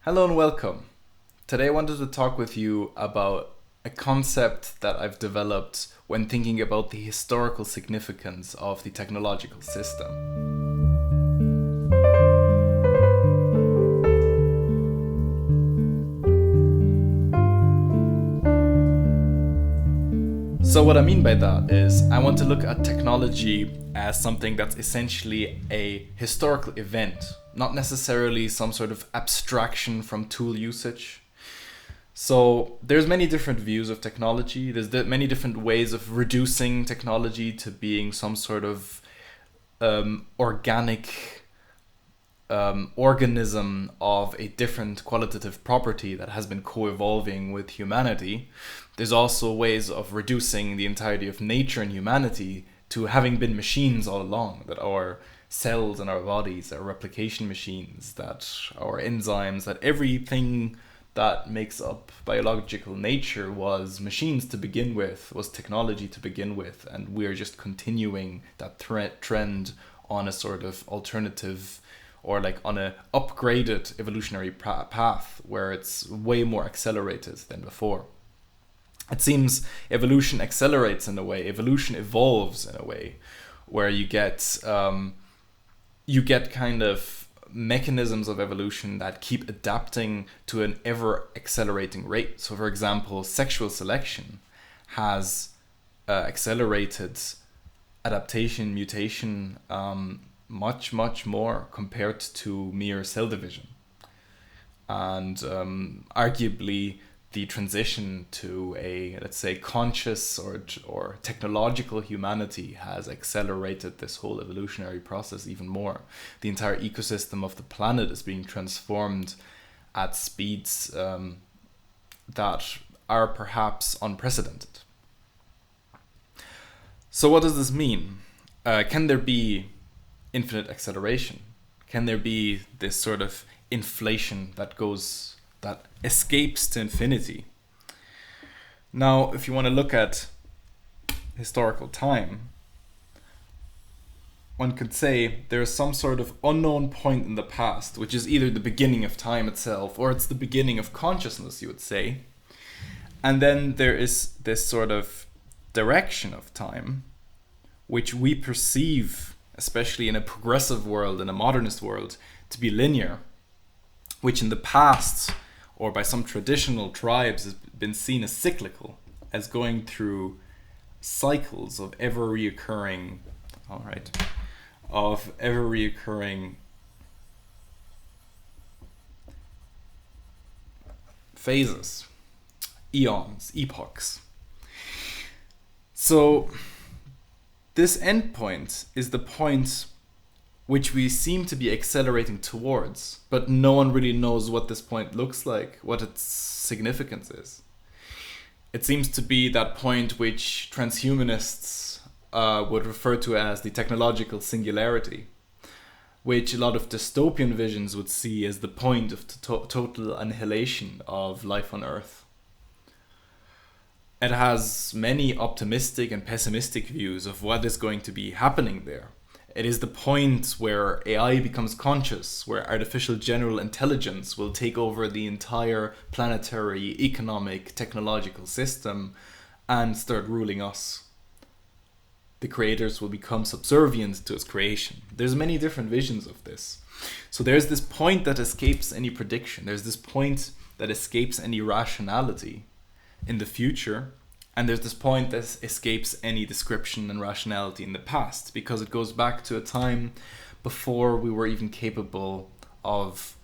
Hello and welcome. Today I wanted to talk with you about a concept that I've developed when thinking about the historical significance of the technological system. So what I mean by that is I want to look at technology as something that's essentially a historical event, not necessarily some sort of abstraction from tool usage. So there's many different views of technology. There's many different ways of reducing technology to being some sort of organic organism of a different qualitative property that has been co-evolving with humanity. There's also ways of reducing the entirety of nature and humanity to having been machines all along, that our cells and our bodies are replication machines, that our enzymes, that everything that makes up biological nature was machines to begin with, was technology to begin with, and we're just continuing that trend on a sort of alternative or like on a upgraded evolutionary path where it's way more accelerated than before. It seems evolution accelerates in a way, evolution evolves in a way where you get kind of mechanisms of evolution that keep adapting to an ever accelerating rate. So for example, sexual selection has accelerated adaptation, mutation, much more compared to mere cell division. And arguably the transition to a, let's say, conscious or technological humanity has accelerated this whole evolutionary process even more. The entire ecosystem of the planet is being transformed at speeds that are perhaps unprecedented. So what does this mean? Can there be infinite acceleration? Can there be this sort of inflation that escapes to infinity? Now, if you want to look at historical time, one could say there is some sort of unknown point in the past, which is either the beginning of time itself, or it's the beginning of consciousness, you would say. And then there is this sort of direction of time, which we perceive, especially in a progressive world, in a modernist world, to be linear, which in the past, or by some traditional tribes, has been seen as cyclical, as going through cycles of ever reoccurring phases, eons, epochs. So this endpoint is the point which we seem to be accelerating towards, but no one really knows what this point looks like, what its significance is. It seems to be that point which transhumanists would refer to as the technological singularity, which a lot of dystopian visions would see as the point of total annihilation of life on Earth. It has many optimistic and pessimistic views of what is going to be happening there. It is the point where AI becomes conscious, where artificial general intelligence will take over the entire planetary, economic, technological system and start ruling us. The creators will become subservient to its creation. There's many different visions of this. So there's this point that escapes any prediction. There's this point that escapes any rationality in the future, and there's this point that escapes any description and rationality in the past, because it goes back to a time before we were even capable of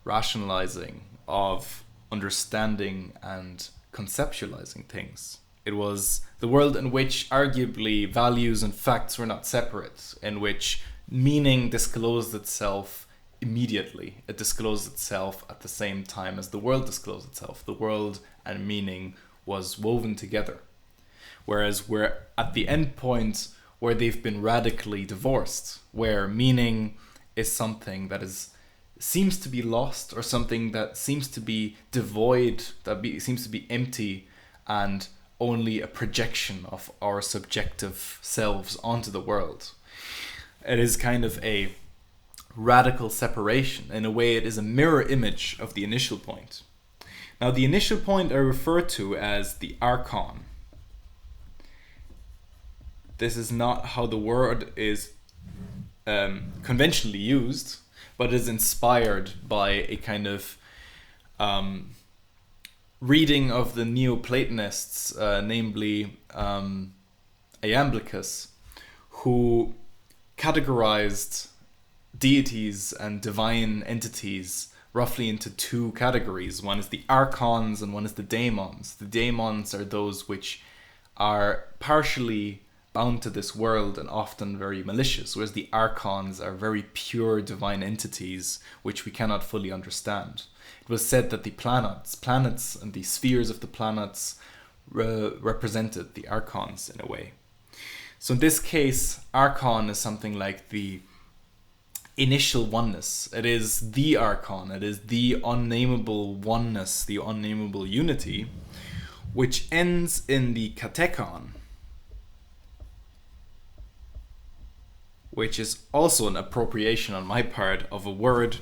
rationalizing, of understanding and conceptualizing things. It was the world in which arguably values and facts were not separate, in which meaning disclosed itself immediately. It disclosed itself at the same time as the world disclosed itself. The world and meaning was woven together. Whereas we're at the end point where they've been radically divorced, where meaning is something that seems to be lost, or something that seems to be devoid, seems to be empty and only a projection of our subjective selves onto the world. It is kind of a radical separation. In a way, it is a mirror image of the initial point. Now, the initial point I refer to as the Archon. This is not how the word is conventionally used, but is inspired by a kind of reading of the Neoplatonists, namely Iamblichus, who categorized deities and divine entities roughly into two categories. One is the archons and one is the daemons. The daemons are those which are partially bound to this world and often very malicious, whereas the archons are very pure divine entities which we cannot fully understand. It was said that the planets and the spheres of the planets represented the archons in a way. So in this case, Archon is something like the initial oneness. It is the Archon. It is the unnameable oneness, the unnameable unity, which ends in the Katechon, which is also an appropriation on my part of a word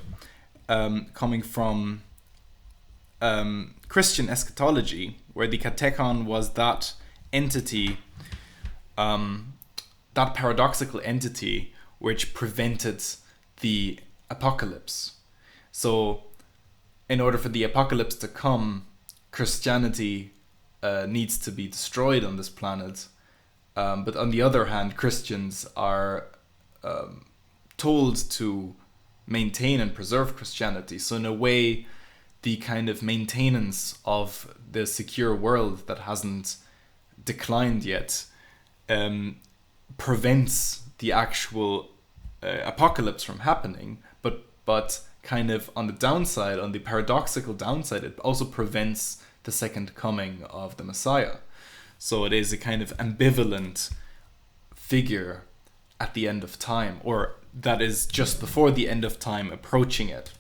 coming from Christian eschatology, where the Katechon was that entity, that paradoxical entity which prevented the apocalypse. So in order for the apocalypse to come, Christianity needs to be destroyed on this planet. But on the other hand, Christians are told to maintain and preserve Christianity. So in a way, the kind of maintenance of the secure world that hasn't declined yet prevents the actual apocalypse from happening, but kind of on the downside, on the paradoxical downside, it also prevents the second coming of the Messiah. So it is a kind of ambivalent figure at the end of time, or that is just before the end of time approaching it.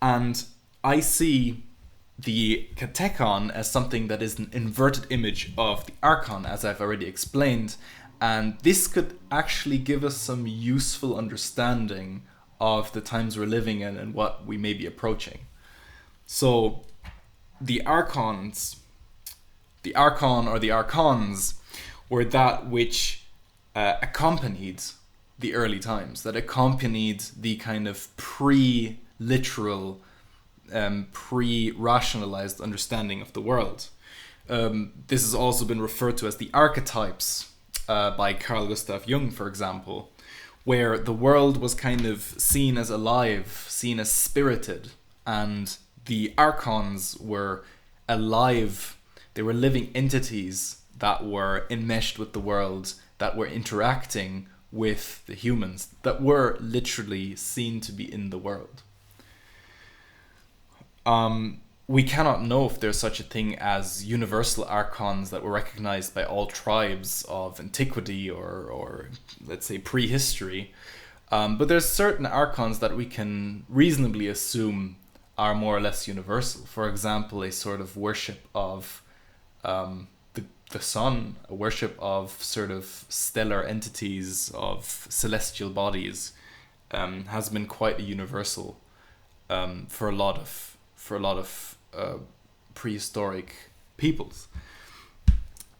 And I see the Katechon as something that is an inverted image of the Archon, as I've already explained, and this could actually give us some useful understanding of the times we're living in and what we may be approaching. So the Archons, the Archon or the Archons, were that which accompanied the early times, that accompanied the kind of pre-literal, pre-rationalized understanding of the world. This has also been referred to as the archetypes by Carl Gustav Jung, for example, where the world was kind of seen as alive, seen as spirited, and the archons were alive. They were living entities that were enmeshed with the world, that were interacting with the humans, that were literally seen to be in the world. We cannot know if there's such a thing as universal archons that were recognized by all tribes of antiquity or let's say prehistory. But there's certain archons that we can reasonably assume are more or less universal. For example, a sort of worship of the sun, a worship of sort of stellar entities, of celestial bodies, has been quite a universal for a lot of prehistoric peoples.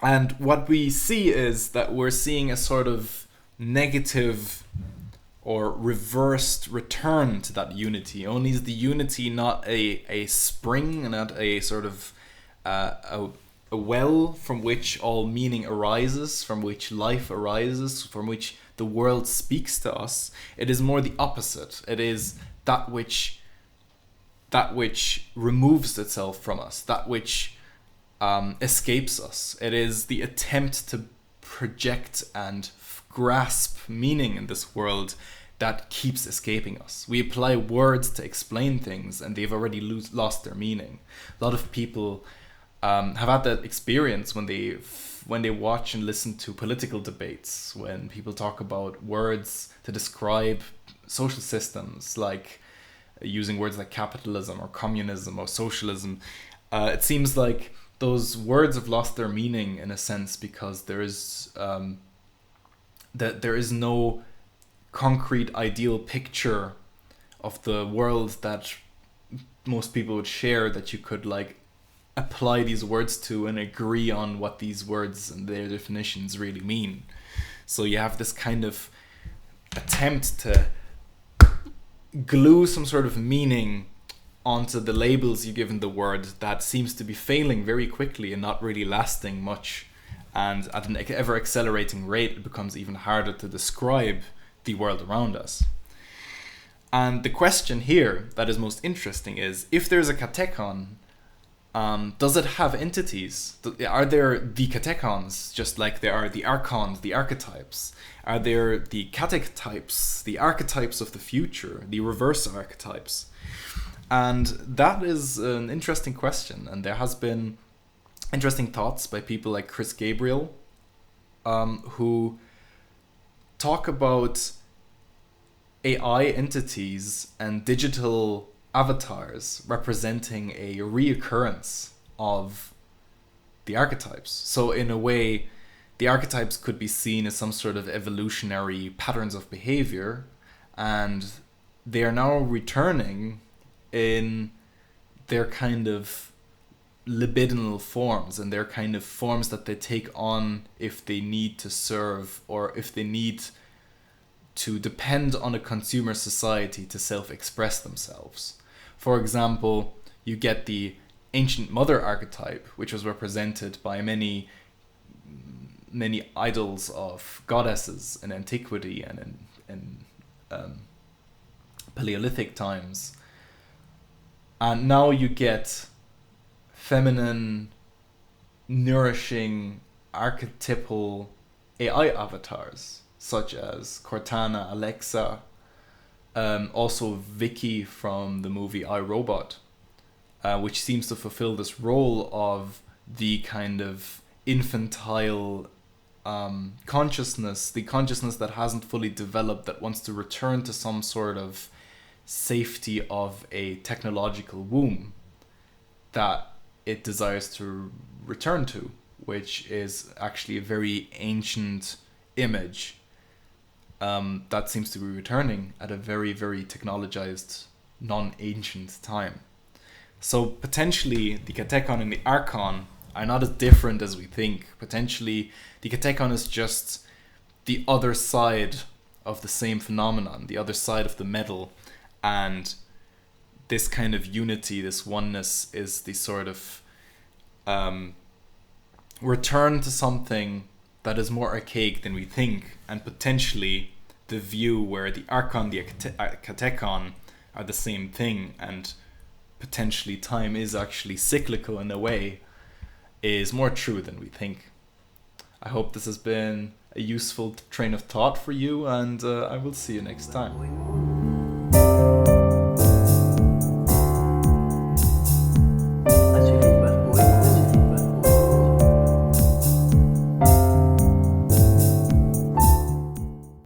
And what we see is that we're seeing a sort of negative or reversed return to that unity. Only is the unity not a spring, not a sort of a well from which all meaning arises, from which life arises, from which the world speaks to us. It is more the opposite. It is that which removes itself from us, that which escapes us. It is the attempt to project and grasp meaning in this world that keeps escaping us. We apply words to explain things and they've already lost their meaning. A lot of people have had that experience when they watch and listen to political debates, when people talk about words to describe social systems, like using words like capitalism or communism or socialism. It seems like those words have lost their meaning in a sense because there is no concrete ideal picture of the world that most people would share, that you could like apply these words to and agree on what these words and their definitions really mean. So you have this kind of attempt to glue some sort of meaning onto the labels you give in the word that seems to be failing very quickly and not really lasting much. And at an ever accelerating rate, it becomes even harder to describe the world around us. And the question here that is most interesting is, if there's a katechon, does it have entities? Are there the katechons, just like there are the archons, the archetypes? Are there the katetypes, the archetypes of the future, the reverse archetypes? And that is an interesting question. And there has been interesting thoughts by people like Chris Gabriel, who talk about AI entities and digital avatars representing a reoccurrence of the archetypes. So in a way, the archetypes could be seen as some sort of evolutionary patterns of behavior, and they are now returning in their kind of libidinal forms, and their kind of forms that they take on if they need to serve, or if they need to depend on a consumer society to self-express themselves. For example, you get the ancient mother archetype, which was represented by many idols of goddesses in antiquity and in Paleolithic times. And now you get feminine, nourishing, archetypal AI avatars, such as Cortana, Alexa, also Vicky from the movie I, Robot, which seems to fulfill this role of the kind of infantile consciousness, the consciousness that hasn't fully developed, that wants to return to some sort of safety of a technological womb that it desires to return to, which is actually a very ancient image that seems to be returning at a very, very technologized, non-ancient time. So potentially the Katechon and the Archon are not as different as we think. Potentially the Katechon is just the other side of the same phenomenon, the other side of the medal, and this kind of unity, this oneness, is the sort of return to something that is more archaic than we think, and potentially the view where the Archon, the Katechon are the same thing, and potentially time is actually cyclical in a way, is more true than we think. I hope this has been a useful train of thought for you, and I will see you next time.